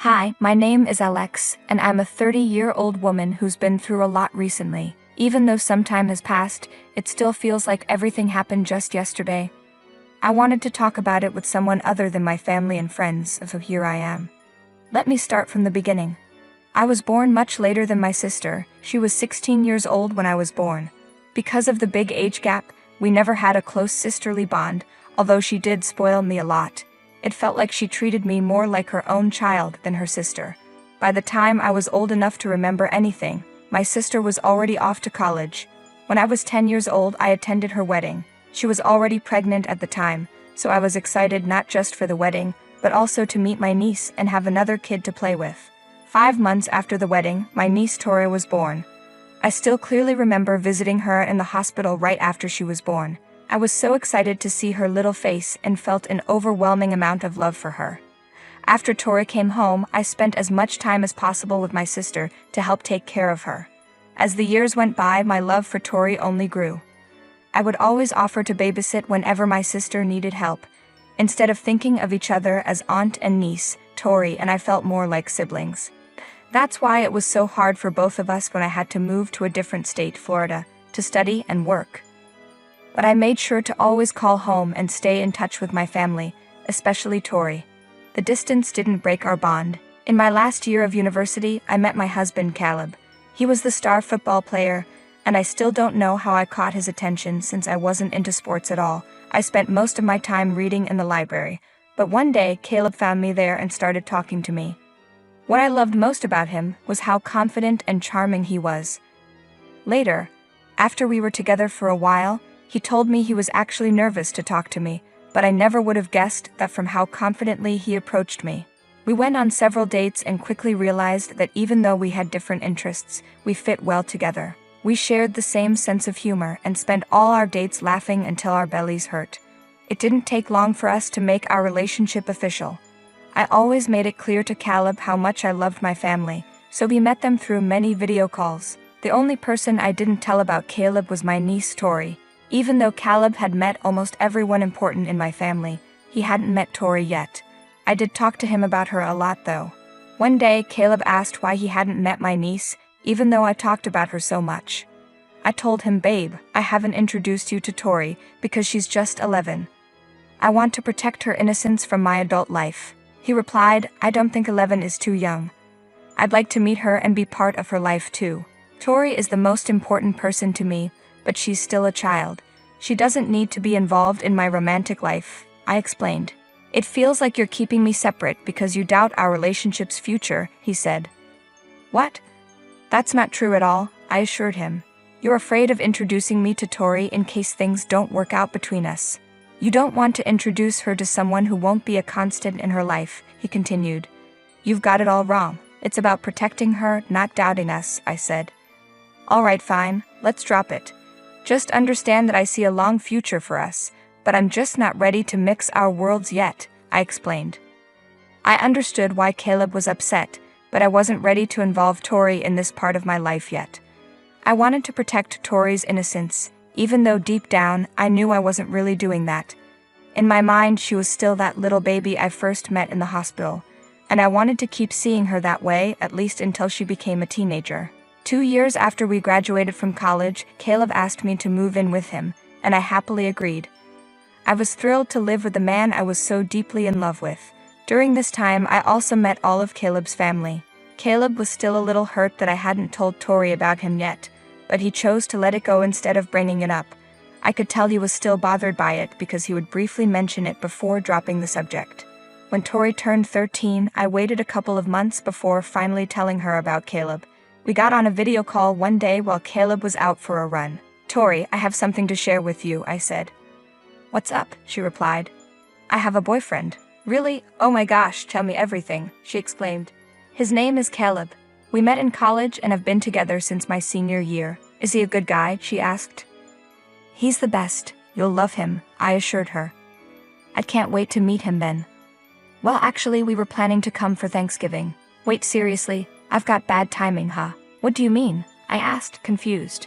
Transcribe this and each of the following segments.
Hi, my name is Alex, and I'm a 30-year-old woman who's been through a lot recently. Even though some time has passed, it still feels like everything happened just yesterday. I wanted to talk about it with someone other than my family and friends, so here I am. Let me start from the beginning. I was born much later than my sister. She was 16 years old when I was born. Because of the big age gap, we never had a close sisterly bond, although she did spoil me a lot. It felt like she treated me more like her own child than her sister. By the time I was old enough to remember anything, my sister was already off to college. When I was 10 years old, I attended her wedding. She was already pregnant at the time, so I was excited not just for the wedding, but also to meet my niece and have another kid to play with. 5 months after the wedding, my niece Tori was born. I still clearly remember visiting her in the hospital right after she was born. I was so excited to see her little face and felt an overwhelming amount of love for her. After Tori came home, I spent as much time as possible with my sister to help take care of her. As the years went by, my love for Tori only grew. I would always offer to babysit whenever my sister needed help. Instead of thinking of each other as aunt and niece, Tori and I felt more like siblings. That's why it was so hard for both of us when I had to move to a different state, Florida, to study and work. But I made sure to always call home and stay in touch with my family, especially Tori. The distance didn't break our bond. In my last year of university, I met my husband, Caleb. He was the star football player, and I still don't know how I caught his attention since I wasn't into sports at all. I spent most of my time reading in the library, but one day Caleb found me there and started talking to me. What I loved most about him was how confident and charming he was. Later, after we were together for a while, he told me he was actually nervous to talk to me, but I never would have guessed that from how confidently he approached me. We went on several dates and quickly realized that even though we had different interests, we fit well together. We shared the same sense of humor and spent all our dates laughing until our bellies hurt. It didn't take long for us to make our relationship official. I always made it clear to Caleb how much I loved my family, so we met them through many video calls. The only person I didn't tell about Caleb was my niece Tori. Even though Caleb had met almost everyone important in my family, he hadn't met Tori yet. I did talk to him about her a lot though. One day, Caleb asked why he hadn't met my niece, even though I talked about her so much. I told him, "Babe, I haven't introduced you to Tori because she's just 11. I want to protect her innocence from my adult life." He replied, "I don't think 11 is too young. I'd like to meet her and be part of her life too. Tori is the most important person to me, but she's still a child. She doesn't need to be involved in my romantic life," I explained. "It feels like you're keeping me separate because you doubt our relationship's future," he said. "What? That's not true at all," I assured him. "You're afraid of introducing me to Tori in case things don't work out between us. You don't want to introduce her to someone who won't be a constant in her life," he continued. "You've got it all wrong. It's about protecting her, not doubting us," I said. "All right, fine, let's drop it. Just understand that I see a long future for us, but I'm just not ready to mix our worlds yet," I explained. I understood why Caleb was upset, but I wasn't ready to involve Tori in this part of my life yet. I wanted to protect Tori's innocence, even though deep down I knew I wasn't really doing that. In my mind, she was still that little baby I first met in the hospital, and I wanted to keep seeing her that way at least until she became a teenager. 2 years after we graduated from college, Caleb asked me to move in with him, and I happily agreed. I was thrilled to live with the man I was so deeply in love with. During this time, I also met all of Caleb's family. Caleb was still a little hurt that I hadn't told Tori about him yet, but he chose to let it go instead of bringing it up. I could tell he was still bothered by it because he would briefly mention it before dropping the subject. When Tori turned 13, I waited a couple of months before finally telling her about Caleb. We got on a video call one day while Caleb was out for a run. "Tori, I have something to share with you," I said. "What's up?" she replied. "I have a boyfriend." "Really? Oh my gosh, tell me everything," she exclaimed. "His name is Caleb. We met in college and have been together since my senior year. Is he a good guy?" she asked. "He's the best. You'll love him," I assured her. "I can't wait to meet him then." "Well, actually, we were planning to come for Thanksgiving." "Wait, seriously? I've got bad timing, huh?" "What do you mean?" I asked, confused.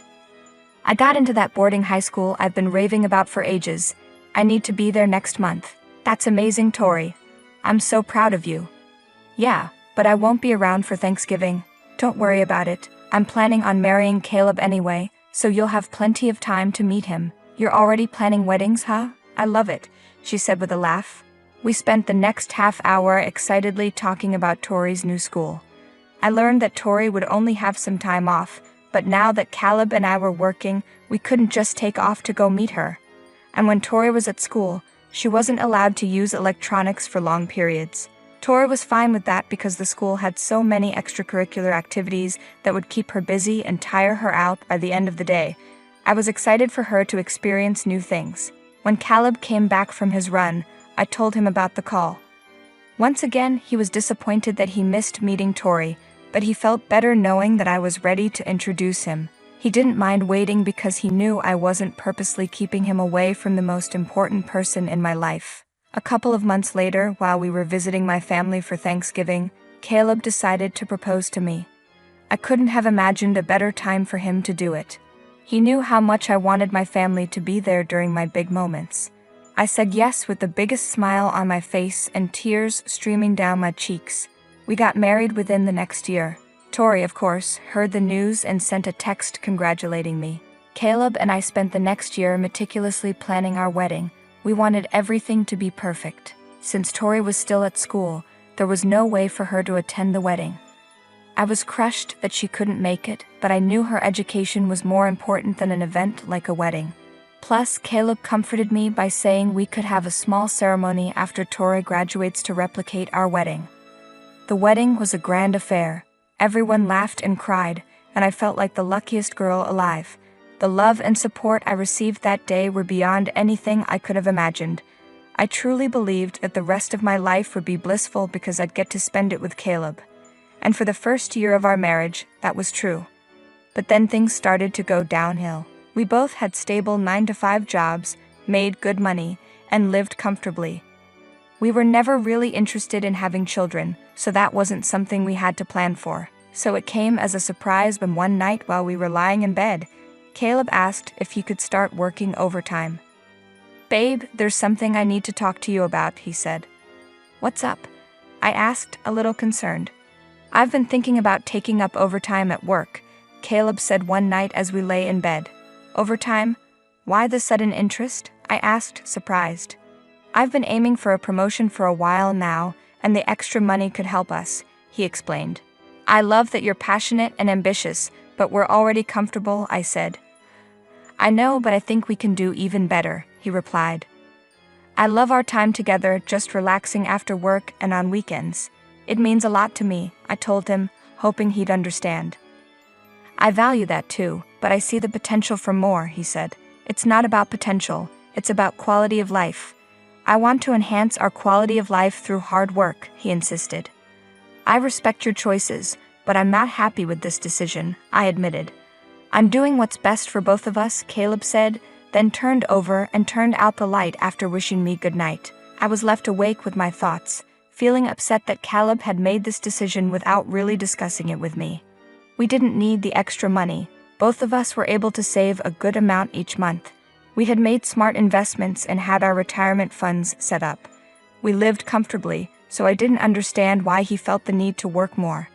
"I got into that boarding high school I've been raving about for ages. I need to be there next month." "That's amazing, Tori. I'm so proud of you." "Yeah, but but I won't be around for Thanksgiving. Don't worry about it. I'm planning on marrying Caleb anyway, so you'll have plenty of time to meet him. You're already planning weddings, huh? I love it, she said with a laugh. We spent the next half hour excitedly talking about Tori's new school. I learned that Tori would only have some time off, but now that Caleb and I were working, we couldn't just take off to go meet her. And when Tori was at school, she wasn't allowed to use electronics for long periods. Tori was fine with that because the school had so many extracurricular activities that would keep her busy and tire her out by the end of the day. I was excited for her to experience new things. When Caleb came back from his run, I told him about the call. Once again, he was disappointed that he missed meeting Tori, but he felt better knowing that I was ready to introduce him. He didn't mind waiting because he knew I wasn't purposely keeping him away from the most important person in my life. A couple of months later, while we were visiting my family for Thanksgiving, Caleb decided to propose to me. I couldn't have imagined a better time for him to do it. He knew how much I wanted my family to be there during my big moments. I said yes with the biggest smile on my face and tears streaming down my cheeks. We got married within the next year. Tori, of course, heard the news and sent a text congratulating me. Caleb and I spent the next year meticulously planning our wedding. We wanted everything to be perfect. Since Tori was still at school, there was no way for her to attend the wedding. I was crushed that she couldn't make it, but I knew her education was more important than an event like a wedding. Plus, Caleb comforted me by saying we could have a small ceremony after Tori graduates to replicate our wedding. The wedding was a grand affair. Everyone laughed and cried, and I felt like the luckiest girl alive. The love and support I received that day were beyond anything I could have imagined. I truly believed that the rest of my life would be blissful because I'd get to spend it with Caleb. And for the first year of our marriage, that was true. But then things started to go downhill. We both had stable 9-to-5 jobs, made good money, and lived comfortably. We were never really interested in having children, so that wasn't something we had to plan for. So it came as a surprise when one night while we were lying in bed, Caleb asked if he could start working overtime. "Babe, there's something I need to talk to you about," he said. "What's up?" I asked, a little concerned. "I've been thinking about taking up overtime at work," Caleb said one night as we lay in bed. "Overtime? Why the sudden interest?" I asked, surprised. "I've been aiming for a promotion for a while now, and the extra money could help us," he explained. "I love that you're passionate and ambitious, but we're already comfortable," I said. "I know, but I think we can do even better," he replied. "I love our time together, just relaxing after work and on weekends. It means a lot to me," I told him, hoping he'd understand. "I value that too, but I see the potential for more," he said. "It's not about potential, it's about quality of life. I want to enhance our quality of life through hard work," he insisted. "I respect your choices, but I'm not happy with this decision," I admitted. "I'm doing what's best for both of us," Caleb said, then turned over and turned out the light after wishing me good night. I was left awake with my thoughts, feeling upset that Caleb had made this decision without really discussing it with me. We didn't need the extra money. Both of us were able to save a good amount each month. We had made smart investments and had our retirement funds set up. We lived comfortably, so I didn't understand why he felt the need to work more.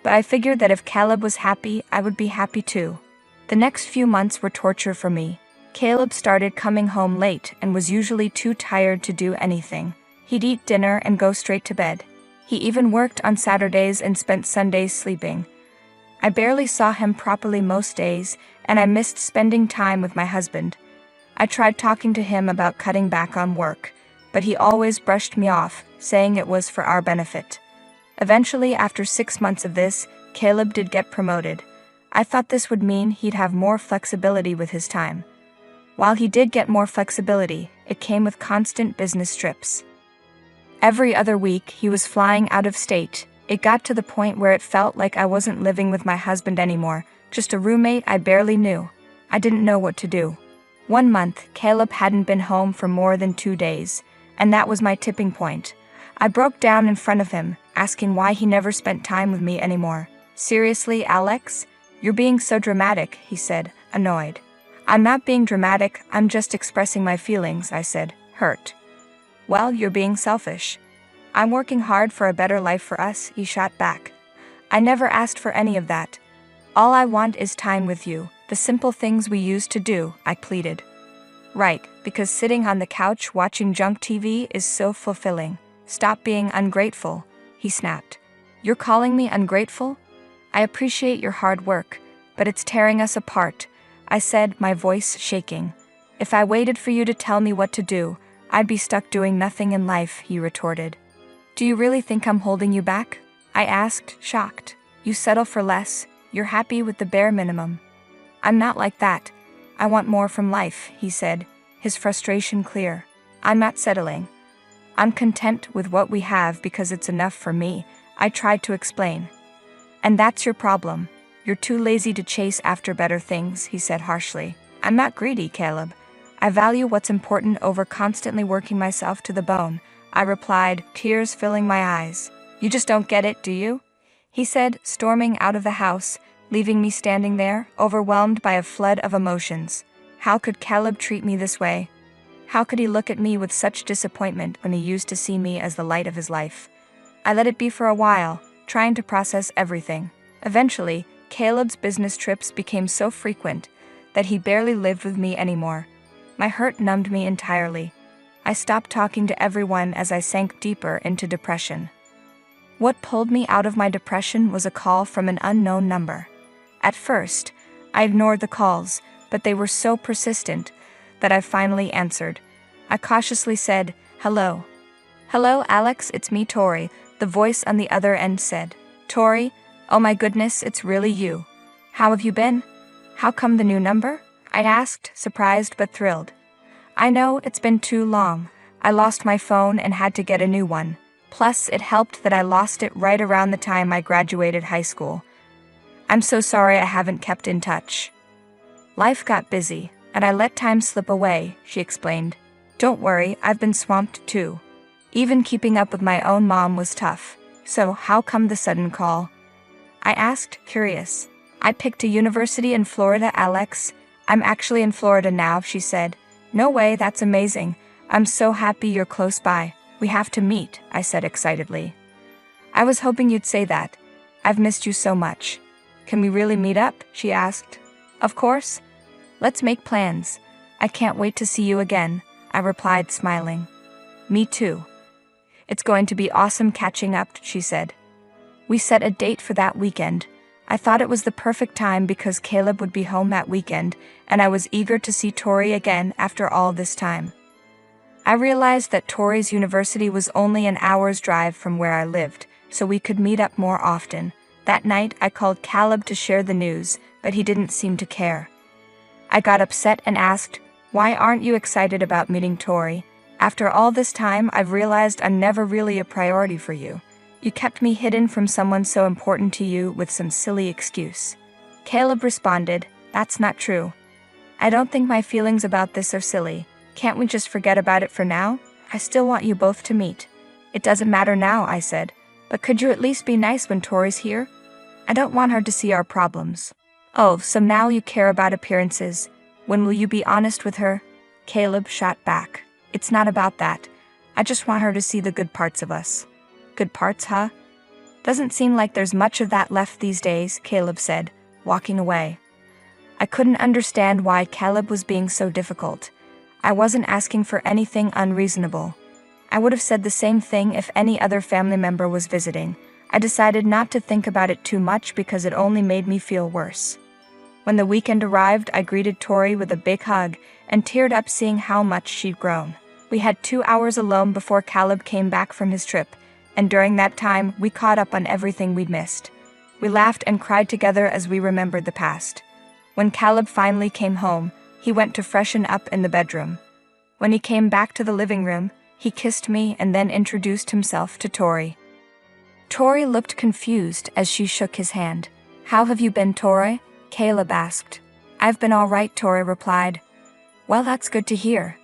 But I figured that if Caleb was happy, I would be happy too. The next few months were torture for me. Caleb started coming home late and was usually too tired to do anything. He'd eat dinner and go straight to bed. He even worked on Saturdays and spent Sundays sleeping. I barely saw him properly most days, and I missed spending time with my husband. I tried talking to him about cutting back on work, but he always brushed me off, saying it was for our benefit. Eventually, after 6 months of this, Caleb did get promoted. I thought this would mean he'd have more flexibility with his time. While he did get more flexibility, it came with constant business trips. Every other week, he was flying out of state. It got to the point where it felt like I wasn't living with my husband anymore, just a roommate I barely knew. I didn't know what to do. One month, Caleb hadn't been home for more than 2 days, and that was my tipping point. I broke down in front of him, asking why he never spent time with me anymore. "Seriously, Alex? You're being so dramatic," he said, annoyed. "I'm not being dramatic, I'm just expressing my feelings," I said, hurt. "Well, you're being selfish." I'm working hard for a better life for us, he shot back. I never asked for any of that. All I want is time with you, the simple things we used to do, I pleaded. Right, because sitting on the couch watching junk TV is so fulfilling. Stop being ungrateful, he snapped. You're calling me ungrateful? I appreciate your hard work, but it's tearing us apart, I said, my voice shaking. If I waited for you to tell me what to do, I'd be stuck doing nothing in life, he retorted. Do you really think I'm holding you back? I asked, shocked. You settle for less, you're happy with the bare minimum. I'm not like that. I want more from life, he said, his frustration clear. I'm not settling. I'm content with what we have because it's enough for me, I tried to explain. And that's your problem. You're too lazy to chase after better things, he said harshly. I'm not greedy, Caleb. I value what's important over constantly working myself to the bone, I replied, tears filling my eyes. You just don't get it, do you? He said, storming out of the house, leaving me standing there, overwhelmed by a flood of emotions. How could Caleb treat me this way? How could he look at me with such disappointment when he used to see me as the light of his life? I let it be for a while, trying to process everything. Eventually, Caleb's business trips became so frequent that he barely lived with me anymore. My hurt numbed me entirely. I stopped talking to everyone as I sank deeper into depression. What pulled me out of my depression was a call from an unknown number. At first, I ignored the calls, but they were so persistent that I finally answered. I cautiously said, "Hello." "Hello, Alex, it's me, Tori," the voice on the other end said. "Tori? Oh my goodness, it's really you. How have you been? How come the new number?" I asked, surprised but thrilled. I know, it's been too long. I lost my phone and had to get a new one. Plus, it helped that I lost it right around the time I graduated high school. I'm so sorry I haven't kept in touch. Life got busy, and I let time slip away, she explained. Don't worry, I've been swamped too. Even keeping up with my own mom was tough. So, how come the sudden call? I asked, curious. I picked a university in Florida, Alex. I'm actually in Florida now, she said. No way, that's amazing. I'm so happy you're close by. We have to meet, I said excitedly. I was hoping you'd say that. I've missed you so much. Can we really meet up? She asked. Of course. Let's make plans. I can't wait to see you again, I replied, smiling. Me too. It's going to be awesome catching up, she said. We set a date for that weekend. I thought it was the perfect time because Caleb would be home that weekend, and I was eager to see Tori again after all this time. I realized that Tori's university was only an hour's drive from where I lived, so we could meet up more often. That night, I called Caleb to share the news, but he didn't seem to care. I got upset and asked, "Why aren't you excited about meeting Tori? After all this time, I've realized I'm never really a priority for you. You kept me hidden from someone so important to you with some silly excuse." Caleb responded, "That's not true. I don't think my feelings about this are silly. Can't we just forget about it for now? I still want you both to meet." "It doesn't matter now," I said. "But could you at least be nice when Tori's here? I don't want her to see our problems." "Oh, so now you care about appearances. When will you be honest with her?" Caleb shot back. "It's not about that. I just want her to see the good parts of us." "Good parts, huh? Doesn't seem like there's much of that left these days," Caleb said, walking away. I couldn't understand why Caleb was being so difficult. I wasn't asking for anything unreasonable. I would have said the same thing if any other family member was visiting. I decided not to think about it too much because it only made me feel worse. When the weekend arrived, I greeted Tori with a big hug and teared up seeing how much she'd grown. We had 2 hours alone before Caleb came back from his trip, and during that time, we caught up on everything we'd missed. We laughed and cried together as we remembered the past. When Caleb finally came home, he went to freshen up in the bedroom. When he came back to the living room, he kissed me and then introduced himself to Tori. Tori looked confused as she shook his hand. "How have you been, Tori?" Caleb asked. "I've been all right," Tori replied. "Well, that's good to hear.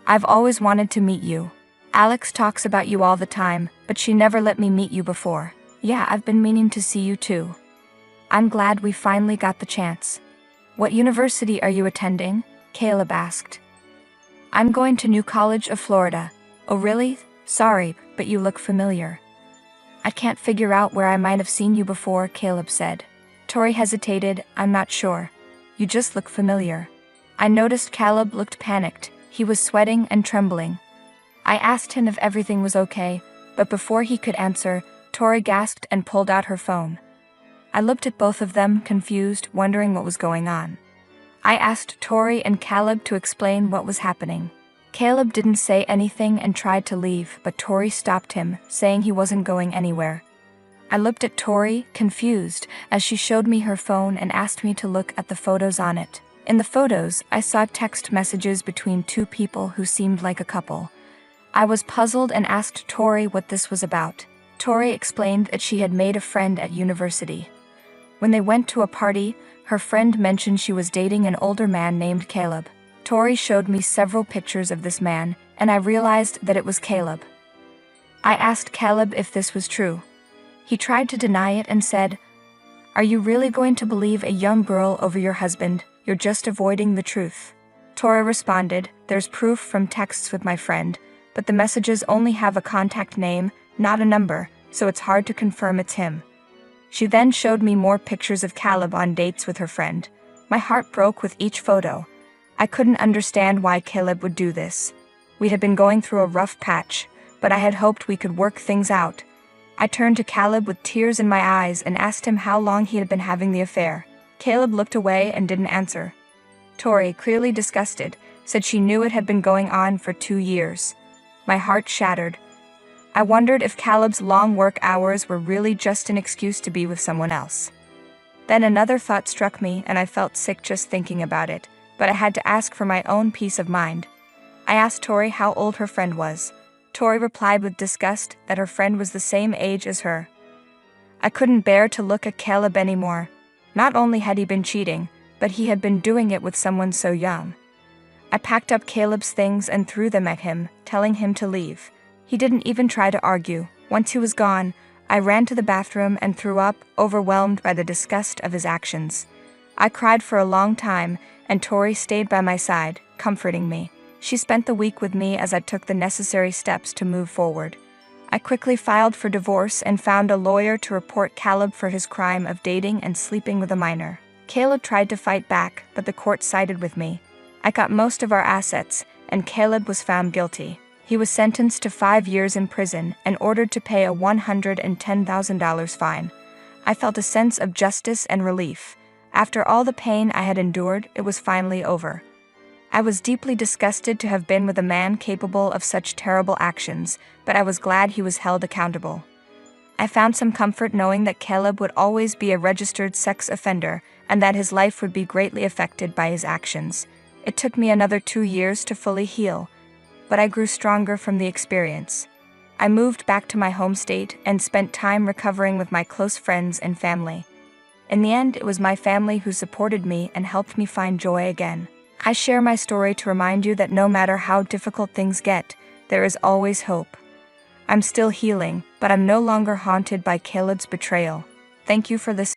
I've always wanted to meet you. Alex talks about you all the time, but she never let me meet you before." "Yeah, I've been meaning to see you too. I'm glad we finally got the chance." "What university are you attending?" Caleb asked. "I'm going to New College of Florida." "Oh really? Sorry, but you look familiar. I can't figure out where I might have seen you before, Caleb said. Tori hesitated. I'm not sure. You just look familiar. I noticed Caleb looked panicked. He was sweating and trembling. I asked him if everything was okay, but before he could answer, Tori gasped and pulled out her phone. I looked at both of them, confused, wondering what was going on. I asked Tori and Caleb to explain what was happening. Caleb didn't say anything and tried to leave, but Tori stopped him, saying he wasn't going anywhere. I looked at Tori, confused, as she showed me her phone and asked me to look at the photos on it. In the photos, I saw text messages between two people who seemed like a couple. I was puzzled and asked Tori what this was about. Tori explained that she had made a friend at university. When they went to a party, her friend mentioned she was dating an older man named Caleb. Tori showed me several pictures of this man, and I realized that it was Caleb. I asked Caleb if this was true. He tried to deny it and said, "Are you really going to believe a young girl over your husband? You're just avoiding the truth." Tori responded, "There's proof from texts with my friend, but the messages only have a contact name, not a number, so it's hard to confirm it's him." She then showed me more pictures of Caleb on dates with her friend. My heart broke with each photo. I couldn't understand why Caleb would do this. We had been going through a rough patch, but I had hoped we could work things out. I turned to Caleb with tears in my eyes and asked him how long he had been having the affair. Caleb looked away and didn't answer. Tori, clearly disgusted, said she knew it had been going on for 2 years. My heart shattered. I wondered if Caleb's long work hours were really just an excuse to be with someone else. Then another thought struck me and I felt sick just thinking about it, but I had to ask for my own peace of mind. I asked Tori how old her friend was. Tori replied with disgust that her friend was the same age as her. I couldn't bear to look at Caleb anymore. Not only had he been cheating, but he had been doing it with someone so young. I packed up Caleb's things and threw them at him, telling him to leave. He didn't even try to argue. Once he was gone, I ran to the bathroom and threw up, overwhelmed by the disgust of his actions. I cried for a long time, and Tori stayed by my side, comforting me. She spent the week with me as I took the necessary steps to move forward. I quickly filed for divorce and found a lawyer to report Caleb for his crime of dating and sleeping with a minor. Caleb tried to fight back, but the court sided with me. I got most of our assets, and Caleb was found guilty. He was sentenced to 5 years in prison and ordered to pay a $110,000 fine. I felt a sense of justice and relief. After all the pain I had endured, it was finally over. I was deeply disgusted to have been with a man capable of such terrible actions, but I was glad he was held accountable. I found some comfort knowing that Caleb would always be a registered sex offender and that his life would be greatly affected by his actions. It took me another 2 years to fully heal, but I grew stronger from the experience. I moved back to my home state and spent time recovering with my close friends and family. In the end, it was my family who supported me and helped me find joy again. I share my story to remind you that no matter how difficult things get, there is always hope. I'm still healing, but I'm no longer haunted by Caleb's betrayal. Thank you for listening.